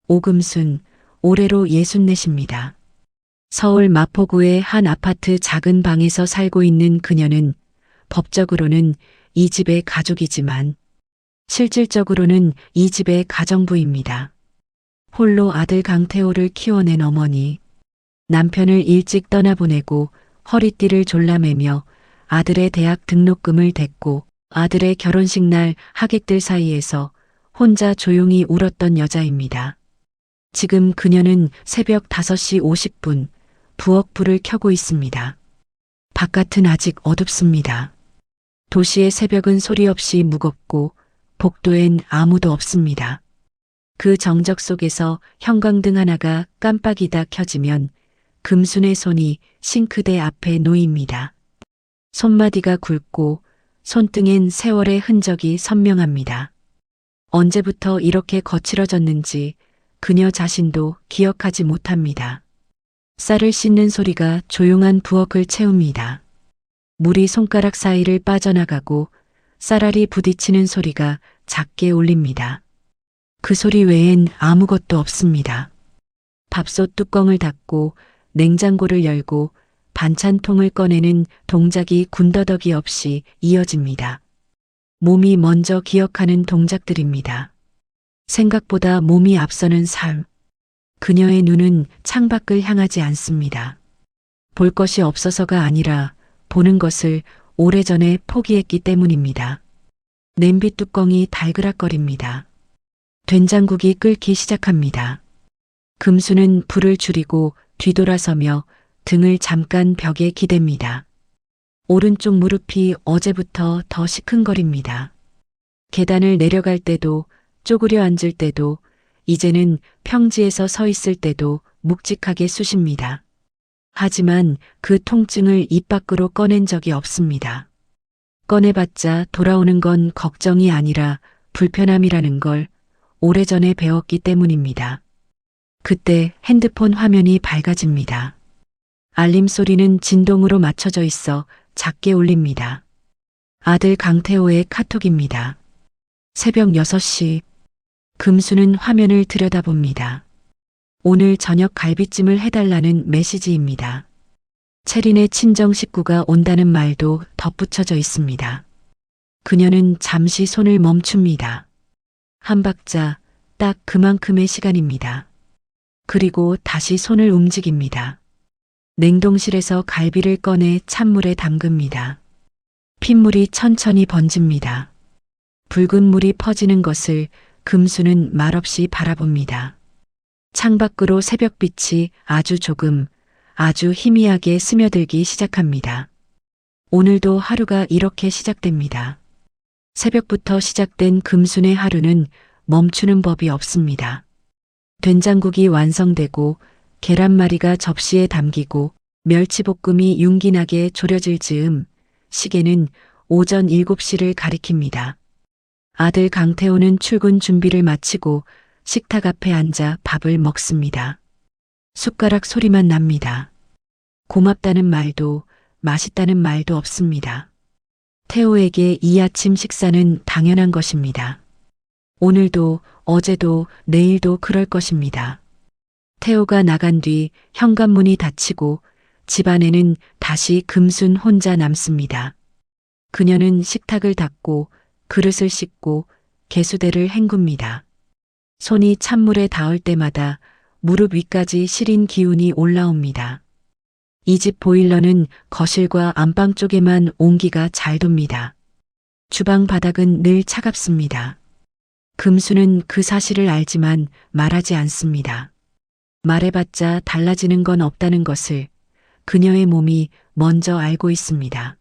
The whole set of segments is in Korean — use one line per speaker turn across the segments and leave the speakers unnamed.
오금순, 올해로 64입니다. 서울 마포구의 한 아파트 작은 방에서 살고 있는 그녀는 법적으로는 이 집의 가족이지만 실질적으로는 이 집의 가정부입니다. 홀로 아들 강태호를 키워낸 어머니, 남편을 일찍 떠나보내고 허리띠를 졸라매며 아들의 대학 등록금을 댔고 아들의 결혼식 날 하객들 사이에서 혼자 조용히 울었던 여자입니다. 지금 그녀는 새벽 5시 50분 부엌 불을 켜고 있습니다. 바깥은 아직 어둡습니다. 도시의 새벽은 소리 없이 무겁고 복도엔 아무도 없습니다. 그 정적 속에서 형광등 하나가 깜빡이다 켜지면 금순의 손이 싱크대 앞에 놓입니다. 손마디가 굵고 손등엔 세월의 흔적이 선명합니다. 언제부터 이렇게 거칠어졌는지 그녀 자신도 기억하지 못합니다. 쌀을 씻는 소리가 조용한 부엌을 채웁니다. 물이 손가락 사이를 빠져나가고 쌀알이 부딪히는 소리가 작게 울립니다. 그 소리 외엔 아무것도 없습니다. 밥솥 뚜껑을 닫고 냉장고를 열고 반찬통을 꺼내는 동작이 군더더기 없이 이어집니다. 몸이 먼저 기억하는 동작들입니다. 생각보다 몸이 앞서는 삶. 그녀의 눈은 창밖을 향하지 않습니다. 볼 것이 없어서가 아니라 보는 것을 오래전에 포기했기 때문입니다. 냄비 뚜껑이 달그락거립니다. 된장국이 끓기 시작합니다. 금수는 불을 줄이고 뒤돌아서며 등을 잠깐 벽에 기댑니다. 오른쪽 무릎이 어제부터 더 시큰거립니다. 계단을 내려갈 때도 쪼그려 앉을 때도 이제는 평지에서 서 있을 때도 묵직하게 쑤십니다. 하지만 그 통증을 입 밖으로 꺼낸 적이 없습니다. 꺼내봤자 돌아오는 건 걱정이 아니라 불편함이라는 걸 오래전에 배웠기 때문입니다. 그때 핸드폰 화면이 밝아집니다. 알림 소리는 진동으로 맞춰져 있어 작게 울립니다. 아들 강태호의 카톡입니다. 새벽 6시. 금수는 화면을 들여다봅니다. 오늘 저녁 갈비찜을 해달라는 메시지입니다. 채린의 친정 식구가 온다는 말도 덧붙여져 있습니다. 그녀는 잠시 손을 멈춥니다. 한 박자, 딱 그만큼의 시간입니다. 그리고 다시 손을 움직입니다. 냉동실에서 갈비를 꺼내 찬물에 담급니다. 핏물이 천천히 번집니다. 붉은 물이 퍼지는 것을 금수는 말없이 바라봅니다. 창밖으로 새벽빛이 아주 조금, 아주 희미하게 스며들기 시작합니다. 오늘도 하루가 이렇게 시작됩니다. 새벽부터 시작된 금순의 하루는 멈추는 법이 없습니다. 된장국이 완성되고 계란말이가 접시에 담기고 멸치볶음이 윤기나게 졸여질 즈음 시계는 오전 7시를 가리킵니다. 아들 강태호는 출근 준비를 마치고 식탁 앞에 앉아 밥을 먹습니다. 숟가락 소리만 납니다. 고맙다는 말도 맛있다는 말도 없습니다. 태호에게 이 아침 식사는 당연한 것입니다. 오늘도 어제도 내일도 그럴 것입니다. 태호가 나간 뒤 현관문이 닫히고 집안에는 다시 금순 혼자 남습니다. 그녀는 식탁을 닦고 그릇을 씻고 개수대를 헹굽니다. 손이 찬물에 닿을 때마다 무릎 위까지 시린 기운이 올라옵니다. 이 집 보일러는 거실과 안방 쪽에만 온기가 잘 돕니다. 주방 바닥은 늘 차갑습니다. 금수는 그 사실을 알지만 말하지 않습니다. 말해봤자 달라지는 건 없다는 것을 그녀의 몸이 먼저 알고 있습니다.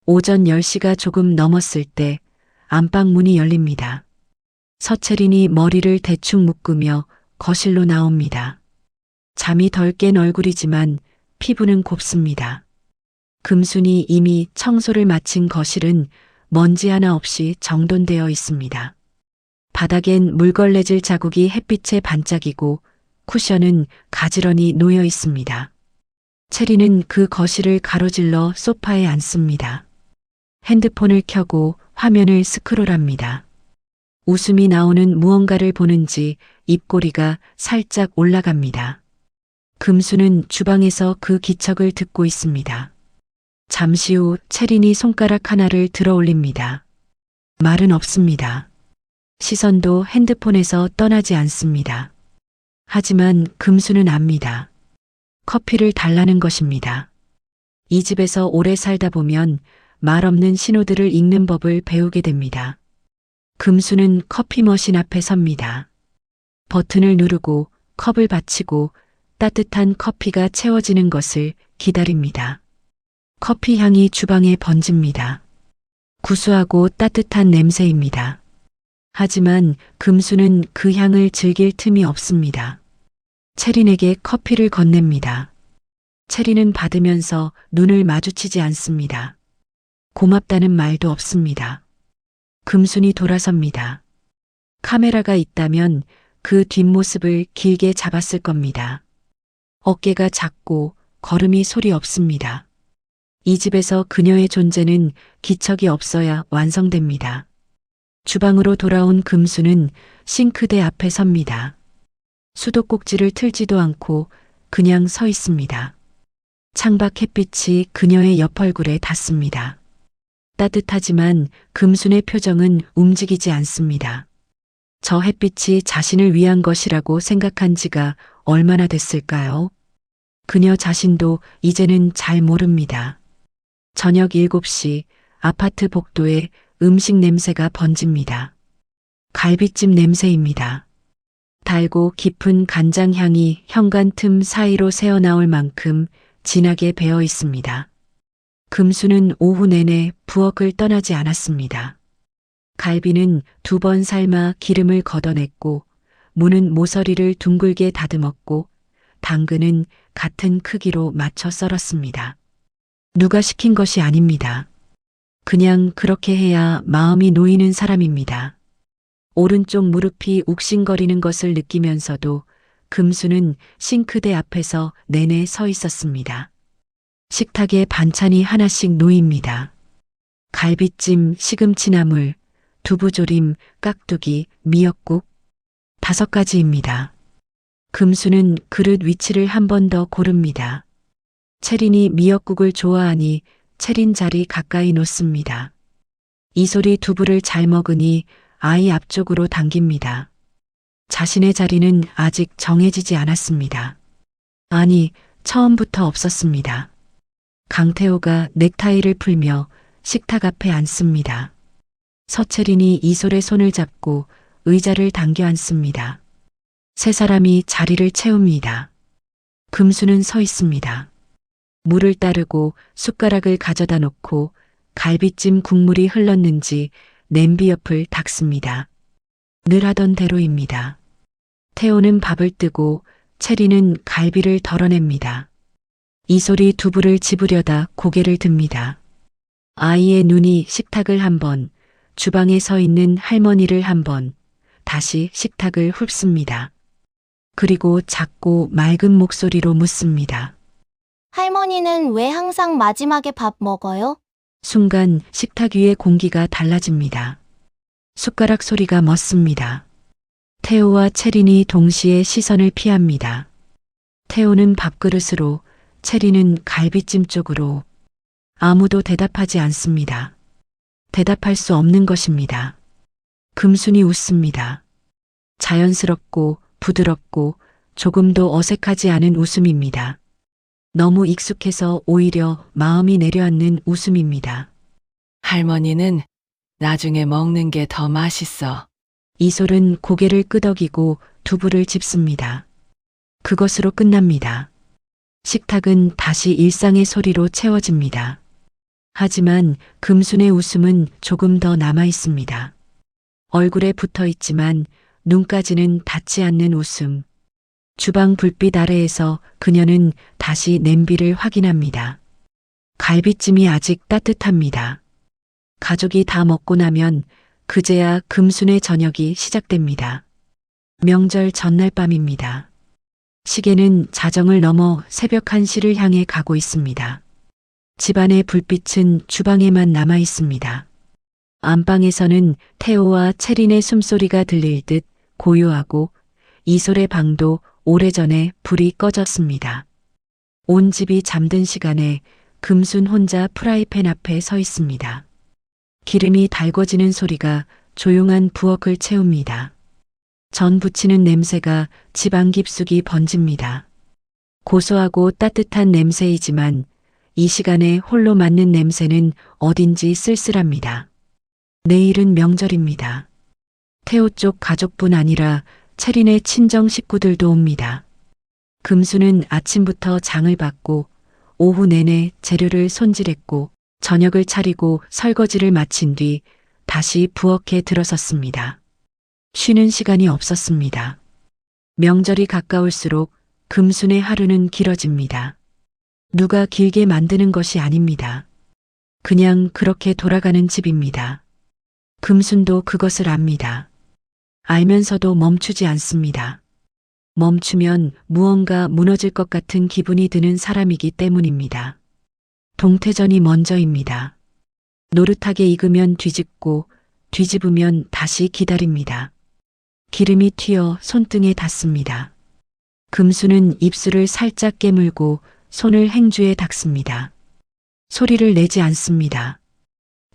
오전 10시가 조금 넘었을 때 안방 문이 열립니다. 서채린이 머리를 대충 묶으며 거실로 나옵니다. 잠이 덜 깬 얼굴이지만 피부는 곱습니다. 금순이 이미 청소를 마친 거실은 먼지 하나 없이 정돈되어 있습니다. 바닥엔 물걸레질 자국이 햇빛에 반짝이고 쿠션은 가지런히 놓여 있습니다. 체리는 그 거실을 가로질러 소파에 앉습니다. 핸드폰을 켜고 화면을 스크롤합니다. 웃음이 나오는 무언가를 보는지 입꼬리가 살짝 올라갑니다. 금수는 주방에서 그 기척을 듣고 있습니다. 잠시 후 채린이 손가락 하나를 들어 올립니다. 말은 없습니다. 시선도 핸드폰에서 떠나지 않습니다. 하지만 금수는 압니다. 커피를 달라는 것입니다. 이 집에서 오래 살다 보면 말 없는 신호들을 읽는 법을 배우게 됩니다. 금수는 커피 머신 앞에 섭니다. 버튼을 누르고 컵을 받치고 따뜻한 커피가 채워지는 것을 기다립니다. 커피 향이 주방에 번집니다. 구수하고 따뜻한 냄새입니다. 하지만 금수는 그 향을 즐길 틈이 없습니다. 채린에게 커피를 건넵니다. 채린은 받으면서 눈을 마주치지 않습니다. 고맙다는 말도 없습니다. 금순이 돌아섭니다. 카메라가 있다면 그 뒷모습을 길게 잡았을 겁니다. 어깨가 작고 걸음이 소리 없습니다. 이 집에서 그녀의 존재는 기척이 없어야 완성됩니다. 주방으로 돌아온 금수는 싱크대 앞에 섭니다. 수도꼭지를 틀지도 않고 그냥 서 있습니다. 창밖 햇빛이 그녀의 옆 얼굴에 닿습니다. 따뜻하지만 금순의 표정은 움직이지 않습니다. 저 햇빛이 자신을 위한 것이라고 생각한 지가 얼마나 됐을까요? 그녀 자신도 이제는 잘 모릅니다. 저녁 7시 아파트 복도에 음식 냄새가 번집니다. 갈비찜 냄새입니다. 달고 깊은 간장 향이 현관 틈 사이로 새어나올 만큼 진하게 배어 있습니다. 금수는 오후 내내 부엌을 떠나지 않았습니다. 갈비는 2번 삶아 기름을 걷어냈고 무는 모서리를 둥글게 다듬었고 당근은 같은 크기로 맞춰 썰었습니다. 누가 시킨 것이 아닙니다. 그냥 그렇게 해야 마음이 놓이는 사람입니다. 오른쪽 무릎이 욱신거리는 것을 느끼면서도 금수는 싱크대 앞에서 내내 서 있었습니다. 식탁에 반찬이 하나씩 놓입니다. 갈비찜, 시금치나물, 두부조림, 깍두기, 미역국 5가지입니다. 금수는 그릇 위치를 한 번 더 고릅니다. 채린이 미역국을 좋아하니 채린 자리 가까이 놓습니다. 이소리 두부를 잘 먹으니 아이 앞쪽으로 당깁니다. 자신의 자리는 아직 정해지지 않았습니다. 아니, 처음부터 없었습니다. 강태호가 넥타이를 풀며 식탁 앞에 앉습니다. 서채린이 이솔의 손을 잡고 의자를 당겨 앉습니다. 세 사람이 자리를 채웁니다. 금수는 서 있습니다. 물을 따르고 숟가락을 가져다 놓고 갈비찜 국물이 흘렀는지 냄비 옆을 닦습니다. 늘 하던 대로입니다. 태호는 밥을 뜨고 채리는 갈비를 덜어냅니다. 이솔이 두부를 집으려다 고개를 듭니다. 아이의 눈이 식탁을 한 번, 주방에 서 있는 할머니를 한 번, 다시 식탁을 훑습니다. 그리고 작고 맑은 목소리로 묻습니다.
할머니는 왜 항상 마지막에 밥 먹어요?
순간 식탁 위의 공기가 달라집니다. 숟가락 소리가 멎습니다. 태호와 채린이 동시에 시선을 피합니다. 태호는 밥그릇으로, 채린은 갈비찜 쪽으로. 아무도 대답하지 않습니다. 대답할 수 없는 것입니다. 금순이 웃습니다. 자연스럽고 부드럽고 조금도 어색하지 않은 웃음입니다. 너무 익숙해서 오히려 마음이 내려앉는 웃음입니다.
할머니는 나중에 먹는 게 더 맛있어.
이솔은 고개를 끄덕이고 두부를 집습니다. 그것으로 끝납니다. 식탁은 다시 일상의 소리로 채워집니다. 하지만 금순의 웃음은 조금 더 남아 있습니다. 얼굴에 붙어 있지만 눈까지는 닿지 않는 웃음. 주방 불빛 아래에서 그녀는 다시 냄비를 확인합니다. 갈비찜이 아직 따뜻합니다. 가족이 다 먹고 나면 그제야 금순의 저녁이 시작됩니다. 명절 전날 밤입니다. 시계는 자정을 넘어 새벽 1시를 향해 가고 있습니다. 집안의 불빛은 주방에만 남아 있습니다. 안방에서는 태호와 채린의 숨소리가 들릴 듯 고요하고 이솔의 방도 오래전에 불이 꺼졌습니다. 온 집이 잠든 시간에 금순 혼자 프라이팬 앞에 서 있습니다. 기름이 달궈지는 소리가 조용한 부엌을 채웁니다. 전 부치는 냄새가 집안 깊숙이 번집니다. 고소하고 따뜻한 냄새이지만 이 시간에 홀로 맡는 냄새는 어딘지 쓸쓸합니다. 내일은 명절입니다. 태호 쪽 가족뿐 아니라 채린의 친정 식구들도 옵니다. 금수는 아침부터 장을 받고 오후 내내 재료를 손질했고 저녁을 차리고 설거지를 마친 뒤 다시 부엌에 들어섰습니다. 쉬는 시간이 없었습니다. 명절이 가까울수록 금순의 하루는 길어집니다. 누가 길게 만드는 것이 아닙니다. 그냥 그렇게 돌아가는 집입니다. 금순도 그것을 압니다. 알면서도 멈추지 않습니다. 멈추면 무언가 무너질 것 같은 기분이 드는 사람이기 때문입니다. 동태전이 먼저입니다. 노릇하게 익으면 뒤집고 뒤집으면 다시 기다립니다. 기름이 튀어 손등에 닿습니다. 금수는 입술을 살짝 깨물고 손을 행주에 닦습니다. 소리를 내지 않습니다.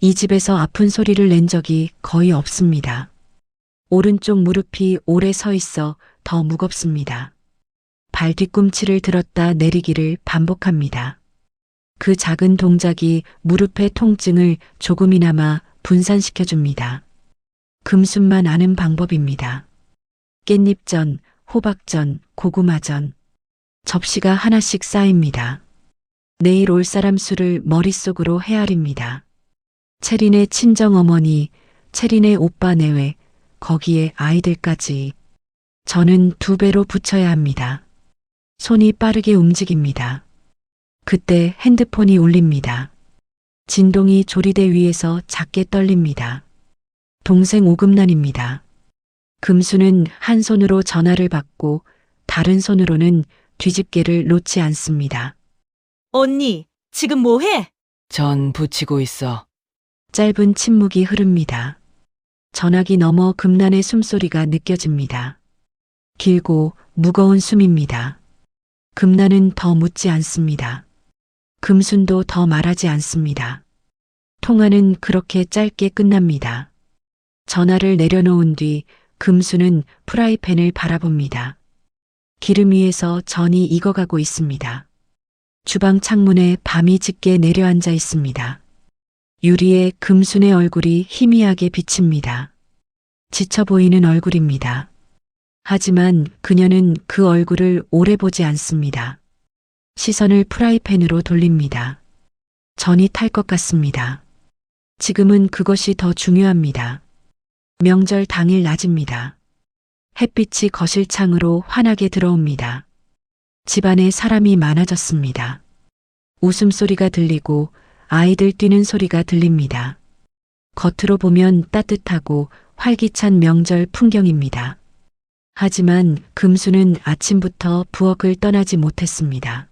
이 집에서 아픈 소리를 낸 적이 거의 없습니다. 오른쪽 무릎이 오래 서 있어 더 무겁습니다. 발 뒤꿈치를 들었다 내리기를 반복합니다. 그 작은 동작이 무릎의 통증을 조금이나마 분산시켜줍니다. 금순만 아는 방법입니다. 깻잎전, 호박전, 고구마전. 접시가 하나씩 쌓입니다. 내일 올 사람 수를 머릿속으로 헤아립니다. 채린의 친정어머니, 채린의 오빠 내외, 거기에 아이들까지. 저는 2배로 붙여야 합니다. 손이 빠르게 움직입니다. 그때 핸드폰이 울립니다. 진동이 조리대 위에서 작게 떨립니다. 동생 오금란입니다. 금수는 한 손으로 전화를 받고 다른 손으로는 뒤집개를 놓지 않습니다.
언니, 지금 뭐해?
전 부치고 있어.
짧은 침묵이 흐릅니다. 전화기 너머 금란의 숨소리가 느껴집니다. 길고 무거운 숨입니다. 금란은 더 묻지 않습니다. 금순도 더 말하지 않습니다. 통화는 그렇게 짧게 끝납니다. 전화를 내려놓은 뒤 금수는 프라이팬을 바라봅니다. 기름 위에서 전이 익어가고 있습니다. 주방 창문에 밤이 짙게 내려앉아 있습니다. 유리에 금순의 얼굴이 희미하게 비칩니다. 지쳐 보이는 얼굴입니다. 하지만 그녀는 그 얼굴을 오래 보지 않습니다. 시선을 프라이팬으로 돌립니다. 전이 탈 것 같습니다. 지금은 그것이 더 중요합니다. 명절 당일 낮입니다. 햇빛이 거실 창으로 환하게 들어옵니다. 집안에 사람이 많아졌습니다. 웃음소리가 들리고 아이들 뛰는 소리가 들립니다. 겉으로 보면 따뜻하고 활기찬 명절 풍경입니다. 하지만 금수는 아침부터 부엌을 떠나지 못했습니다.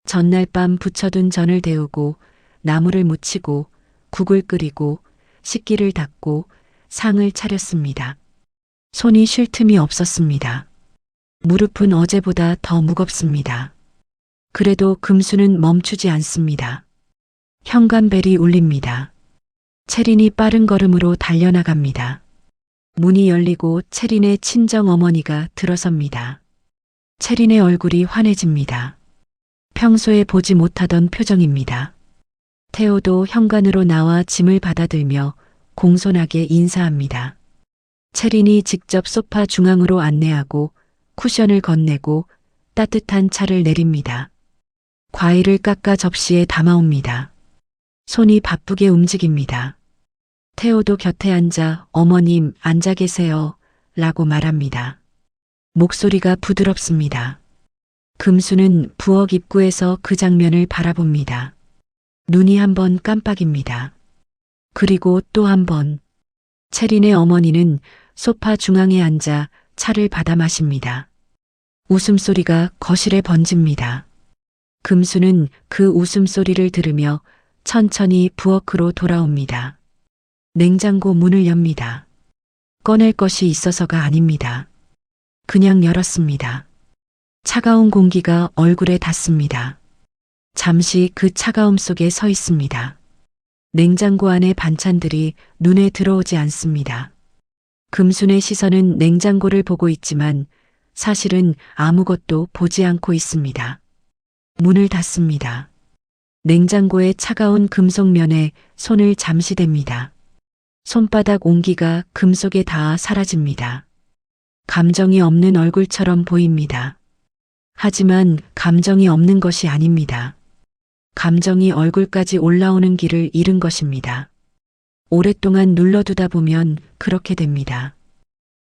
전날 밤 부쳐둔 전을 데우고 나물을 무치고 국을 끓이고 식기를 닦고 상을 차렸습니다. 손이 쉴 틈이 없었습니다. 무릎은 어제보다 더 무겁습니다. 그래도 금수는 멈추지 않습니다. 현관벨이 울립니다. 채린이 빠른 걸음으로 달려나갑니다. 문이 열리고 채린의 친정 어머니가 들어섭니다. 채린의 얼굴이 환해집니다. 평소에 보지 못하던 표정입니다. 태호도 현관으로 나와 짐을 받아들며 공손하게 인사합니다. 채린이 직접 소파 중앙으로 안내하고 쿠션을 건네고 따뜻한 차를 내립니다. 과일을 깎아 접시에 담아옵니다. 손이 바쁘게 움직입니다. 태호도 곁에 앉아 어머님 앉아 계세요 라고 말합니다. 목소리가 부드럽습니다. 금수는 부엌 입구에서 그 장면을 바라봅니다. 눈이 한번 깜빡입니다. 그리고 또 한 번. 채린의 어머니는 소파 중앙에 앉아 차를 받아 마십니다. 웃음소리가 거실에 번집니다. 금수는 그 웃음소리를 들으며 천천히 부엌으로 돌아옵니다. 냉장고 문을 엽니다. 꺼낼 것이 있어서가 아닙니다. 그냥 열었습니다. 차가운 공기가 얼굴에 닿습니다. 잠시 그 차가움 속에 서 있습니다. 냉장고 안의 반찬들이 눈에 들어오지 않습니다. 금순의 시선은 냉장고를 보고 있지만 사실은 아무것도 보지 않고 있습니다. 문을 닫습니다. 냉장고의 차가운 금속면에 손을 잠시 댑니다. 손바닥 온기가 금속에 닿아 사라집니다. 감정이 없는 얼굴처럼 보입니다. 하지만 감정이 없는 것이 아닙니다. 감정이 얼굴까지 올라오는 길을 잃은 것입니다. 오랫동안 눌러두다 보면 그렇게 됩니다.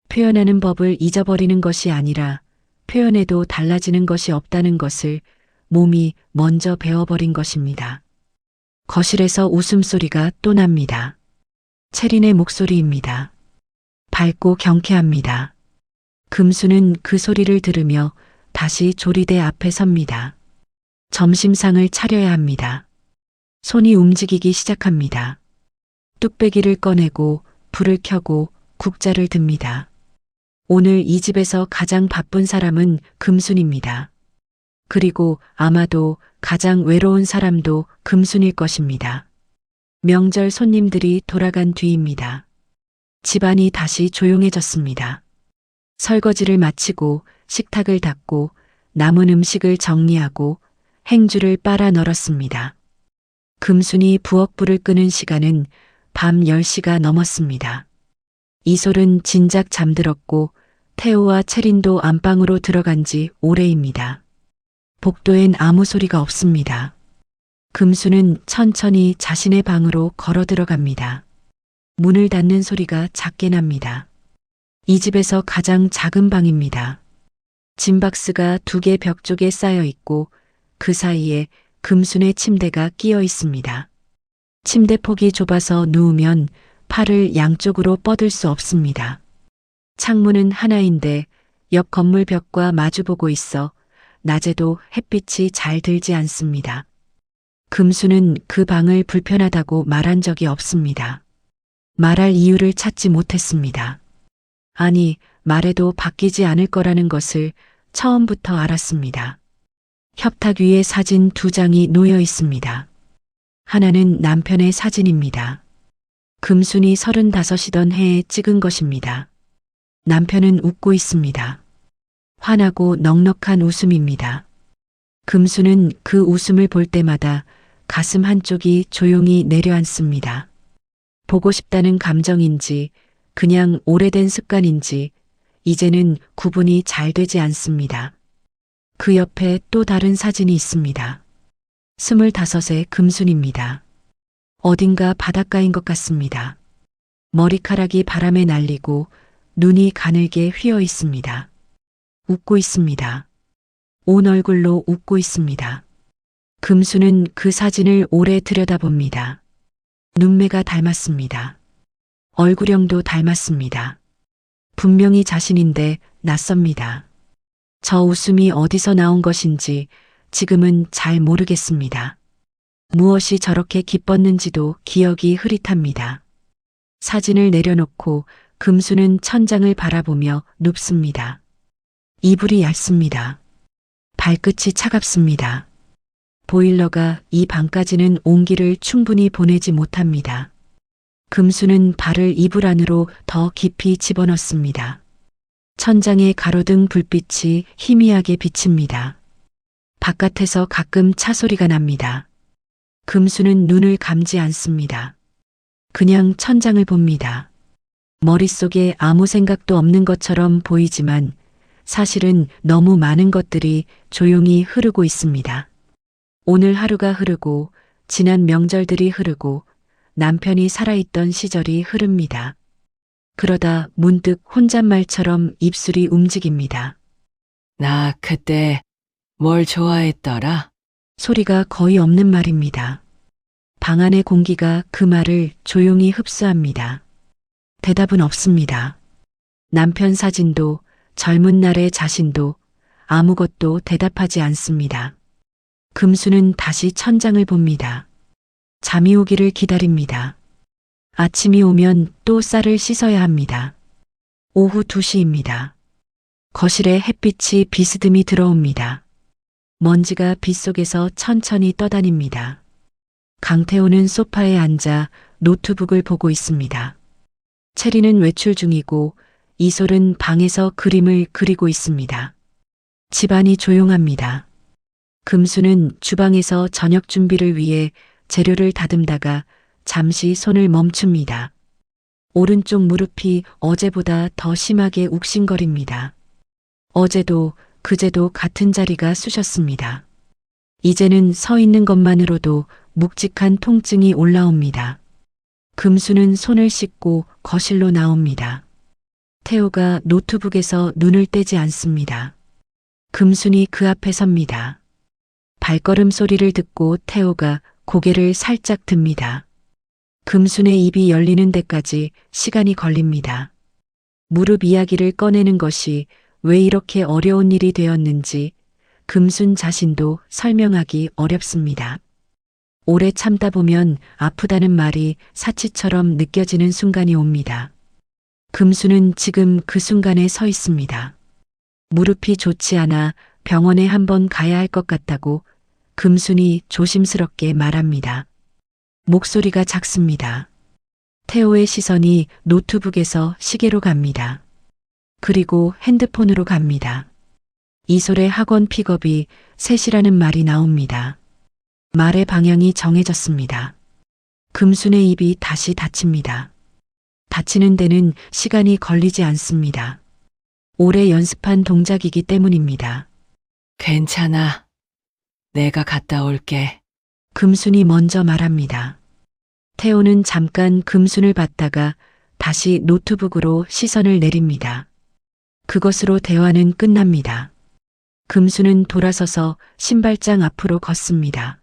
표현하는 법을 잊어버리는 것이 아니라 표현해도 달라지는 것이 없다는 것을 몸이 먼저 배워버린 것입니다. 거실에서 웃음소리가 또 납니다. 채린의 목소리입니다. 밝고 경쾌합니다. 금수는 그 소리를 들으며 다시 조리대 앞에 섭니다. 점심상을 차려야 합니다. 손이 움직이기 시작합니다. 뚝배기를 꺼내고 불을 켜고 국자를 듭니다. 오늘 이 집에서 가장 바쁜 사람은 금순입니다. 그리고 아마도 가장 외로운 사람도 금순일 것입니다. 명절 손님들이 돌아간 뒤입니다. 집안이 다시 조용해졌습니다. 설거지를 마치고 식탁을 닦고 남은 음식을 정리하고 행주를 빨아 널었습니다. 금순이 부엌불을 끄는 시간은 밤 10시가 넘었습니다. 이솔은 진작 잠들었고 태호와 채린도 안방으로 들어간 지 오래입니다. 복도엔 아무 소리가 없습니다. 금수는 천천히 자신의 방으로 걸어 들어갑니다. 문을 닫는 소리가 작게 납니다. 이 집에서 가장 작은 방입니다. 짐박스가 2개 벽 쪽에 쌓여 있고 그 사이에 금순의 침대가 끼어 있습니다. 침대 폭이 좁아서 누우면 팔을 양쪽으로 뻗을 수 없습니다. 창문은 하나인데 옆 건물 벽과 마주보고 있어 낮에도 햇빛이 잘 들지 않습니다. 금수는 그 방을 불편하다고 말한 적이 없습니다. 말할 이유를 찾지 못했습니다. 아니, 말해도 바뀌지 않을 거라는 것을 처음부터 알았습니다. 협탁 위에 사진 2장이 놓여 있습니다. 하나는 남편의 사진입니다. 금순이 35이던 해에 찍은 것입니다. 남편은 웃고 있습니다. 환하고 넉넉한 웃음입니다. 금수는 그 웃음을 볼 때마다 가슴 한쪽이 조용히 내려앉습니다. 보고 싶다는 감정인지 그냥 오래된 습관인지 이제는 구분이 잘 되지 않습니다. 그 옆에 또 다른 사진이 있습니다. 25의 금순입니다. 어딘가 바닷가인 것 같습니다. 머리카락이 바람에 날리고 눈이 가늘게 휘어 있습니다. 웃고 있습니다. 온 얼굴로 웃고 있습니다. 금수는 그 사진을 오래 들여다봅니다. 눈매가 닮았습니다. 얼굴형도 닮았습니다. 분명히 자신인데 낯섭니다. 저 웃음이 어디서 나온 것인지 지금은 잘 모르겠습니다. 무엇이 저렇게 기뻤는지도 기억이 흐릿합니다. 사진을 내려놓고 금수는 천장을 바라보며 눕습니다. 이불이 얇습니다. 발끝이 차갑습니다. 보일러가 이 방까지는 온기를 충분히 보내지 못합니다. 금수는 발을 이불 안으로 더 깊이 집어넣습니다. 천장에 가로등 불빛이 희미하게 비칩니다. 바깥에서 가끔 차 소리가 납니다. 금수는 눈을 감지 않습니다. 그냥 천장을 봅니다. 머릿속에 아무 생각도 없는 것처럼 보이지만 사실은 너무 많은 것들이 조용히 흐르고 있습니다. 오늘 하루가 흐르고 지난 명절들이 흐르고 남편이 살아있던 시절이 흐릅니다. 그러다 문득 혼잣말처럼 입술이 움직입니다.
나 그때 뭘 좋아했더라?
소리가 거의 없는 말입니다. 방 안의 공기가 그 말을 조용히 흡수합니다. 대답은 없습니다. 남편 사진도 젊은 날의 자신도 아무것도 대답하지 않습니다. 금수는 다시 천장을 봅니다. 잠이 오기를 기다립니다. 아침이 오면 또 쌀을 씻어야 합니다. 오후 2시입니다. 거실에 햇빛이 비스듬히 들어옵니다. 먼지가 빗속에서 천천히 떠다닙니다. 강태호는 소파에 앉아 노트북을 보고 있습니다. 체리는 외출 중이고 이솔은 방에서 그림을 그리고 있습니다. 집안이 조용합니다. 금수는 주방에서 저녁 준비를 위해 재료를 다듬다가 잠시 손을 멈춥니다. 오른쪽 무릎이 어제보다 더 심하게 욱신거립니다. 어제도 그제도 같은 자리가 쑤셨습니다. 이제는 서 있는 것만으로도 묵직한 통증이 올라옵니다. 금수는 손을 씻고 거실로 나옵니다. 태호가 노트북에서 눈을 떼지 않습니다. 금순이 그 앞에 섭니다. 발걸음 소리를 듣고 태호가 고개를 살짝 듭니다. 금순의 입이 열리는 데까지 시간이 걸립니다. 무릎 이야기를 꺼내는 것이 왜 이렇게 어려운 일이 되었는지 금순 자신도 설명하기 어렵습니다. 오래 참다 보면 아프다는 말이 사치처럼 느껴지는 순간이 옵니다. 금수는 지금 그 순간에 서 있습니다. 무릎이 좋지 않아 병원에 한번 가야 할 것 같다고 금순이 조심스럽게 말합니다. 목소리가 작습니다. 태호의 시선이 노트북에서 시계로 갑니다. 그리고 핸드폰으로 갑니다. 이솔의 학원 픽업이 3시라는 말이 나옵니다. 말의 방향이 정해졌습니다. 금순의 입이 다시 닫힙니다. 닫히는 데는 시간이 걸리지 않습니다. 오래 연습한 동작이기 때문입니다.
괜찮아. 내가 갔다 올게.
금순이 먼저 말합니다. 태호는 잠깐 금순을 봤다가 다시 노트북으로 시선을 내립니다. 그것으로 대화는 끝납니다. 금순은 돌아서서 신발장 앞으로 걷습니다.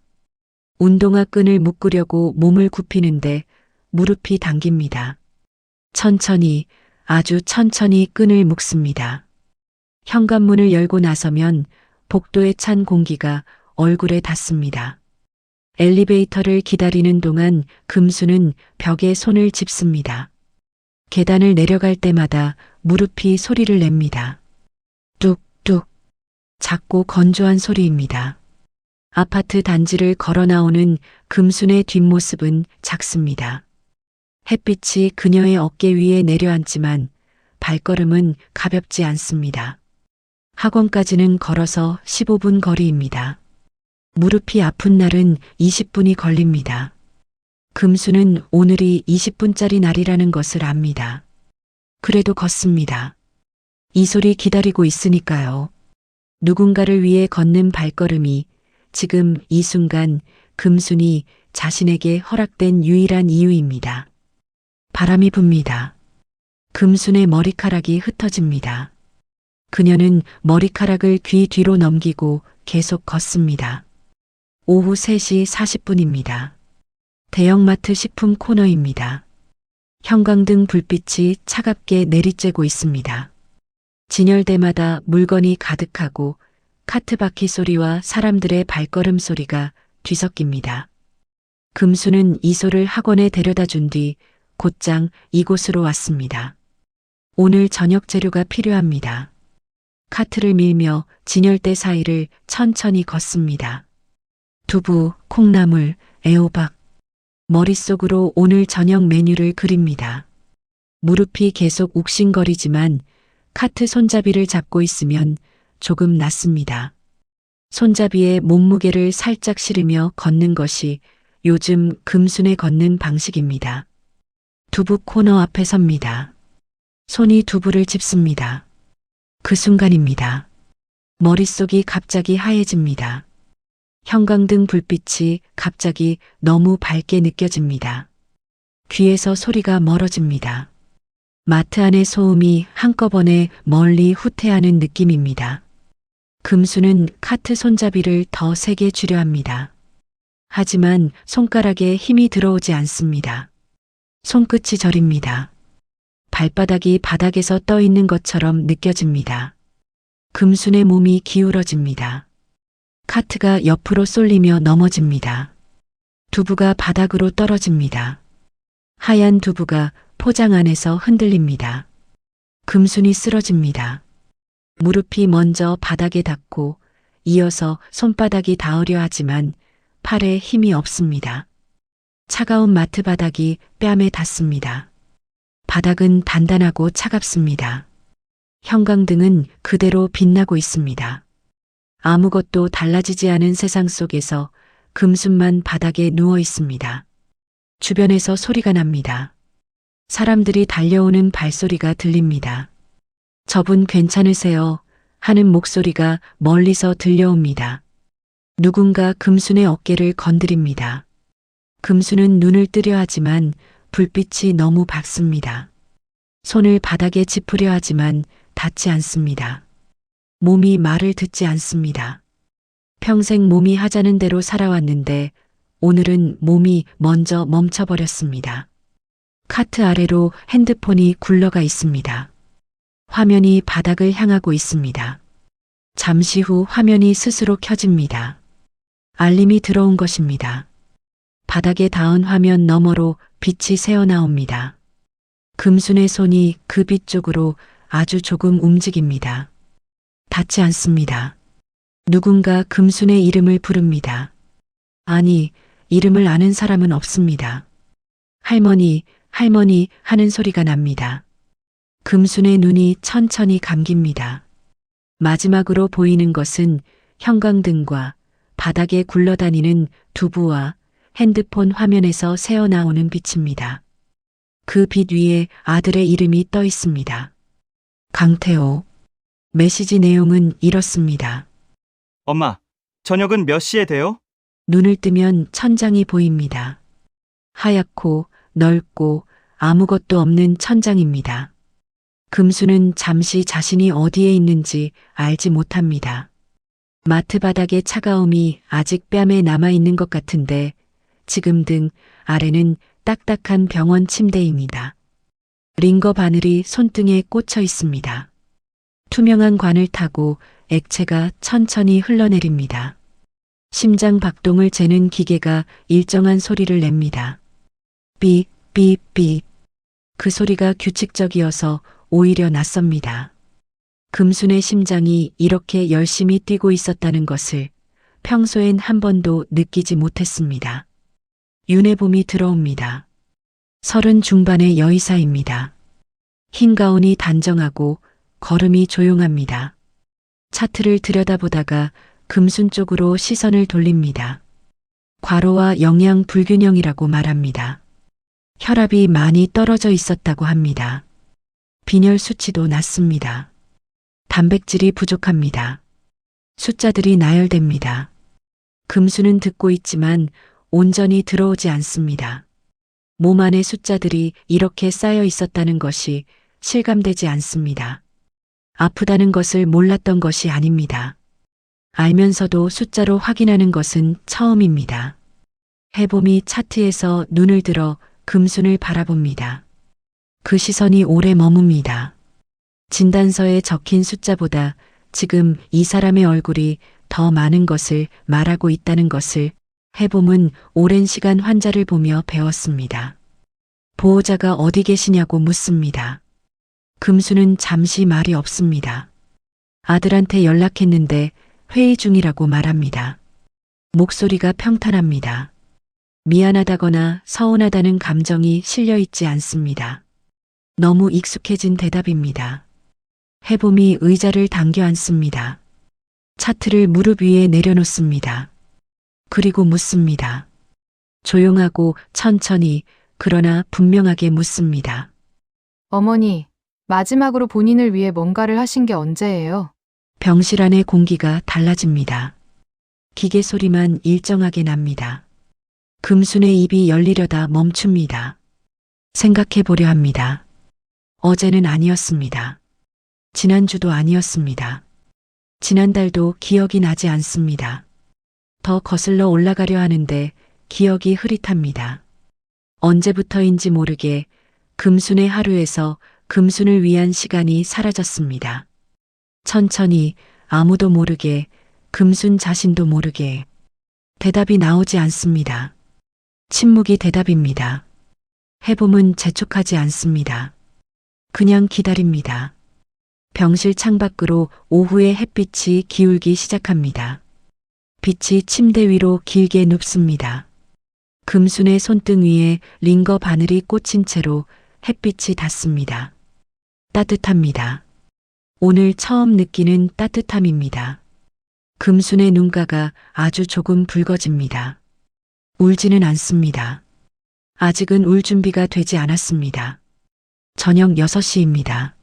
운동화 끈을 묶으려고 몸을 굽히는데 무릎이 당깁니다. 천천히, 아주 천천히 끈을 묶습니다. 현관문을 열고 나서면 복도에 찬 공기가 얼굴에 닿습니다. 엘리베이터를 기다리는 동안 금수는 벽에 손을 짚습니다. 계단을 내려갈 때마다 무릎이 소리를 냅니다. 뚝뚝. 작고 건조한 소리입니다. 아파트 단지를 걸어 나오는 금순의 뒷모습은 작습니다. 햇빛이 그녀의 어깨 위에 내려앉지만 발걸음은 가볍지 않습니다. 학원까지는 걸어서 15분 거리입니다. 무릎이 아픈 날은 20분이 걸립니다. 금수는 오늘이 20분짜리 날이라는 것을 압니다. 그래도 걷습니다. 이솔이 기다리고 있으니까요. 누군가를 위해 걷는 발걸음이 지금 이 순간 금순이 자신에게 허락된 유일한 이유입니다. 바람이 붑니다. 금순의 머리카락이 흩어집니다. 그녀는 머리카락을 귀 뒤로 넘기고 계속 걷습니다. 오후 3시 40분입니다. 대형마트 식품 코너입니다. 형광등 불빛이 차갑게 내리쬐고 있습니다. 진열대마다 물건이 가득하고 카트 바퀴 소리와 사람들의 발걸음 소리가 뒤섞입니다. 금수는 이솔을 학원에 데려다 준 뒤 곧장 이곳으로 왔습니다. 오늘 저녁 재료가 필요합니다. 카트를 밀며 진열대 사이를 천천히 걷습니다. 두부, 콩나물, 애호박. 머릿속으로 오늘 저녁 메뉴를 그립니다. 무릎이 계속 욱신거리지만 카트 손잡이를 잡고 있으면 조금 낫습니다. 손잡이에 몸무게를 살짝 실으며 걷는 것이 요즘 금순에 걷는 방식입니다. 두부 코너 앞에 섭니다. 손이 두부를 짚습니다. 그 순간입니다. 머릿속이 갑자기 하얘집니다. 형광등 불빛이 갑자기 너무 밝게 느껴집니다. 귀에서 소리가 멀어집니다. 마트 안의 소음이 한꺼번에 멀리 후퇴하는 느낌입니다. 금수는 카트 손잡이를 더 세게 쥐려 합니다. 하지만 손가락에 힘이 들어오지 않습니다. 손끝이 저립니다. 발바닥이 바닥에서 떠 있는 것처럼 느껴집니다. 금순의 몸이 기울어집니다. 카트가 옆으로 쏠리며 넘어집니다. 두부가 바닥으로 떨어집니다. 하얀 두부가 포장 안에서 흔들립니다. 금순이 쓰러집니다. 무릎이 먼저 바닥에 닿고 이어서 손바닥이 닿으려 하지만 팔에 힘이 없습니다. 차가운 마트 바닥이 뺨에 닿습니다. 바닥은 단단하고 차갑습니다. 형광등은 그대로 빛나고 있습니다. 아무것도 달라지지 않은 세상 속에서 금순만 바닥에 누워 있습니다. 주변에서 소리가 납니다. 사람들이 달려오는 발소리가 들립니다. 저분 괜찮으세요? 하는 목소리가 멀리서 들려옵니다. 누군가 금순의 어깨를 건드립니다. 금순은 눈을 뜨려 하지만 불빛이 너무 밝습니다. 손을 바닥에 짚으려 하지만 닿지 않습니다. 몸이 말을 듣지 않습니다. 평생 몸이 하자는 대로 살아왔는데 오늘은 몸이 먼저 멈춰버렸습니다. 카트 아래로 핸드폰이 굴러가 있습니다. 화면이 바닥을 향하고 있습니다. 잠시 후 화면이 스스로 켜집니다. 알림이 들어온 것입니다. 바닥에 닿은 화면 너머로 빛이 새어나옵니다. 금순의 손이 그 빛 쪽으로 아주 조금 움직입니다. 닿지 않습니다. 누군가 금순의 이름을 부릅니다. 아니, 이름을 아는 사람은 없습니다. 할머니, 할머니 하는 소리가 납니다. 금순의 눈이 천천히 감깁니다. 마지막으로 보이는 것은 형광등과 바닥에 굴러다니는 두부와 핸드폰 화면에서 새어나오는 빛입니다. 그 빛 위에 아들의 이름이 떠 있습니다. 강태호. 메시지 내용은 이렇습니다.
엄마, 저녁은 몇 시에 돼요?
눈을 뜨면 천장이 보입니다. 하얗고 넓고 아무것도 없는 천장입니다. 금수는 잠시 자신이 어디에 있는지 알지 못합니다. 마트 바닥의 차가움이 아직 뺨에 남아있는 것 같은데 지금 등 아래는 딱딱한 병원 침대입니다. 링거 바늘이 손등에 꽂혀 있습니다. 투명한 관을 타고 액체가 천천히 흘러내립니다. 심장 박동을 재는 기계가 일정한 소리를 냅니다. 삐, 삐, 삐. 그 소리가 규칙적이어서 오히려 낯섭니다. 금순의 심장이 이렇게 열심히 뛰고 있었다는 것을 평소엔 한 번도 느끼지 못했습니다. 윤혜봄이 들어옵니다. 30 중반의 여의사입니다. 흰 가운이 단정하고 걸음이 조용합니다. 차트를 들여다보다가 금순 쪽으로 시선을 돌립니다. 과로와 영양 불균형이라고 말합니다. 혈압이 많이 떨어져 있었다고 합니다. 빈혈 수치도 낮습니다. 단백질이 부족합니다. 숫자들이 나열됩니다. 금수는 듣고 있지만 온전히 들어오지 않습니다. 몸 안에 숫자들이 이렇게 쌓여 있었다는 것이 실감되지 않습니다. 아프다는 것을 몰랐던 것이 아닙니다. 알면서도 숫자로 확인하는 것은 처음입니다. 해봄이 차트에서 눈을 들어 금순을 바라봅니다. 그 시선이 오래 머뭅니다. 진단서에 적힌 숫자보다 지금 이 사람의 얼굴이 더 많은 것을 말하고 있다는 것을 해봄은 오랜 시간 환자를 보며 배웠습니다. 보호자가 어디 계시냐고 묻습니다. 금수는 잠시 말이 없습니다. 아들한테 연락했는데 회의 중이라고 말합니다. 목소리가 평탄합니다. 미안하다거나 서운하다는 감정이 실려 있지 않습니다. 너무 익숙해진 대답입니다. 해봄이 의자를 당겨 앉습니다. 차트를 무릎 위에 내려놓습니다. 그리고 묻습니다. 조용하고 천천히 그러나 분명하게 묻습니다.
어머니, 마지막으로 본인을 위해 뭔가를 하신 게 언제예요?
병실 안의 공기가 달라집니다. 기계 소리만 일정하게 납니다. 금순의 입이 열리려다 멈춥니다. 생각해 보려 합니다. 어제는 아니었습니다. 지난주도 아니었습니다. 지난달도 기억이 나지 않습니다. 더 거슬러 올라가려 하는데 기억이 흐릿합니다. 언제부터인지 모르게 금순의 하루에서 금순을 위한 시간이 사라졌습니다. 천천히 아무도 모르게 금순 자신도 모르게 대답이 나오지 않습니다. 침묵이 대답입니다. 해봄은 재촉하지 않습니다. 그냥 기다립니다. 병실 창밖으로 오후의 햇빛이 기울기 시작합니다. 빛이 침대 위로 길게 눕습니다. 금순의 손등 위에 링거 바늘이 꽂힌 채로 햇빛이 닿습니다. 따뜻합니다. 오늘 처음 느끼는 따뜻함입니다. 금순의 눈가가 아주 조금 붉어집니다. 울지는 않습니다. 아직은 울 준비가 되지 않았습니다. 저녁 6시입니다.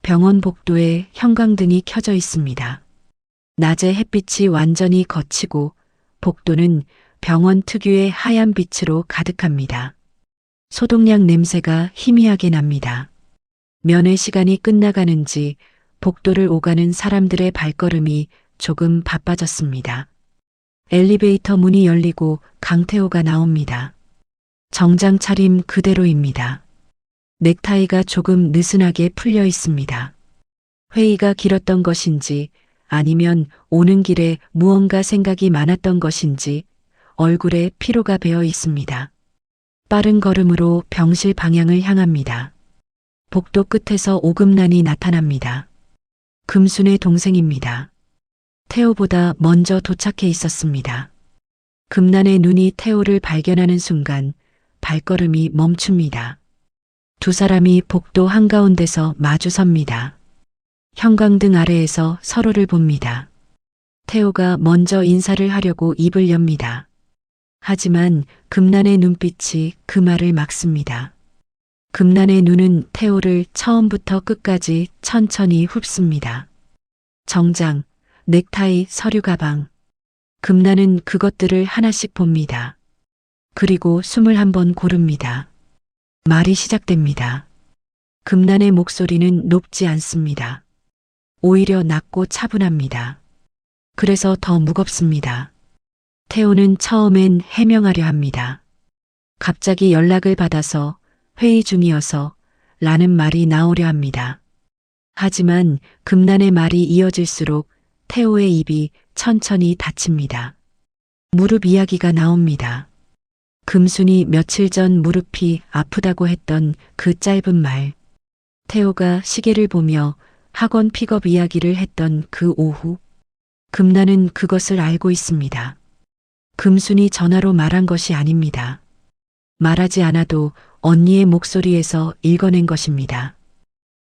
병원 복도에 형광등이 켜져 있습니다. 낮에 햇빛이 완전히 거치고 복도는 병원 특유의 하얀 빛으로 가득합니다. 소독약 냄새가 희미하게 납니다. 면회 시간이 끝나가는지 복도를 오가는 사람들의 발걸음이 조금 바빠졌습니다. 엘리베이터 문이 열리고 강태호가 나옵니다. 정장 차림 그대로입니다. 넥타이가 조금 느슨하게 풀려 있습니다. 회의가 길었던 것인지 아니면 오는 길에 무언가 생각이 많았던 것인지 얼굴에 피로가 배어 있습니다. 빠른 걸음으로 병실 방향을 향합니다. 복도 끝에서 오금란이 나타납니다. 금순의 동생입니다. 태호보다 먼저 도착해 있었습니다. 금란의 눈이 태호를 발견하는 순간 발걸음이 멈춥니다. 두 사람이 복도 한가운데서 마주섭니다. 형광등 아래에서 서로를 봅니다. 태호가 먼저 인사를 하려고 입을 엽니다. 하지만 금란의 눈빛이 그 말을 막습니다. 금란의 눈은 태호를 처음부터 끝까지 천천히 훑습니다. 정장, 넥타이, 서류 가방. 금란은 그것들을 하나씩 봅니다. 그리고 숨을 한번 고릅니다. 말이 시작됩니다. 금란의 목소리는 높지 않습니다. 오히려 낮고 차분합니다. 그래서 더 무겁습니다. 태호는 처음엔 해명하려 합니다. 갑자기 연락을 받아서 회의 중이어서 라는 말이 나오려 합니다. 하지만 금란의 말이 이어질수록 태호의 입이 천천히 닫힙니다. 무릎 이야기가 나옵니다. 금순이 며칠 전 무릎이 아프다고 했던 그 짧은 말. 태호가 시계를 보며 학원 픽업 이야기를 했던 그 오후. 금란은 그것을 알고 있습니다. 금순이 전화로 말한 것이 아닙니다. 말하지 않아도 언니의 목소리에서 읽어낸 것입니다.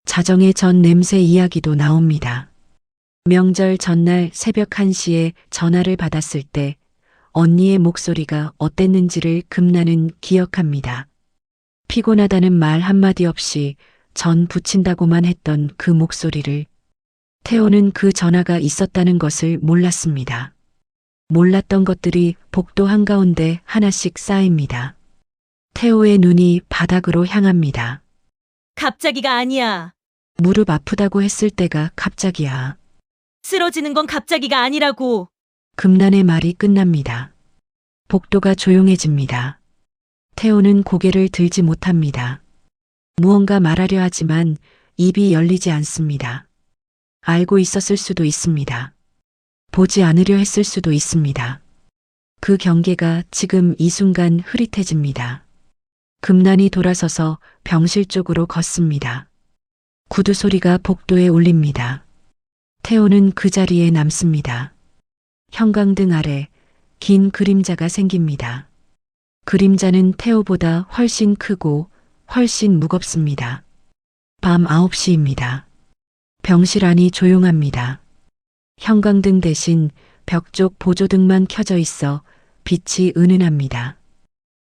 자정의 전 냄새 이야기도 나옵니다. 명절 전날 새벽 1시에 전화를 받았을 때 언니의 목소리가 어땠는지를 금란은 기억합니다. 피곤하다는 말 한마디 없이 전 붙인다고만 했던 그 목소리를. 태호는 그 전화가 있었다는 것을 몰랐습니다. 몰랐던 것들이 복도 한가운데 하나씩 쌓입니다. 태호의 눈이 바닥으로 향합니다.
갑자기가 아니야.
무릎 아프다고 했을 때가 갑자기야.
쓰러지는 건 갑자기가 아니라고.
금란의 말이 끝납니다. 복도가 조용해집니다. 태호는 고개를 들지 못합니다. 무언가 말하려 하지만 입이 열리지 않습니다. 알고 있었을 수도 있습니다. 보지 않으려 했을 수도 있습니다. 그 경계가 지금 이 순간 흐릿해집니다. 금란이 돌아서서 병실 쪽으로 걷습니다. 구두 소리가 복도에 울립니다. 태호는 그 자리에 남습니다. 형광등 아래 긴 그림자가 생깁니다. 그림자는 태호보다 훨씬 크고 훨씬 무겁습니다. 밤 9시입니다. 병실 안이 조용합니다. 형광등 대신 벽 쪽 보조등만 켜져 있어 빛이 은은합니다.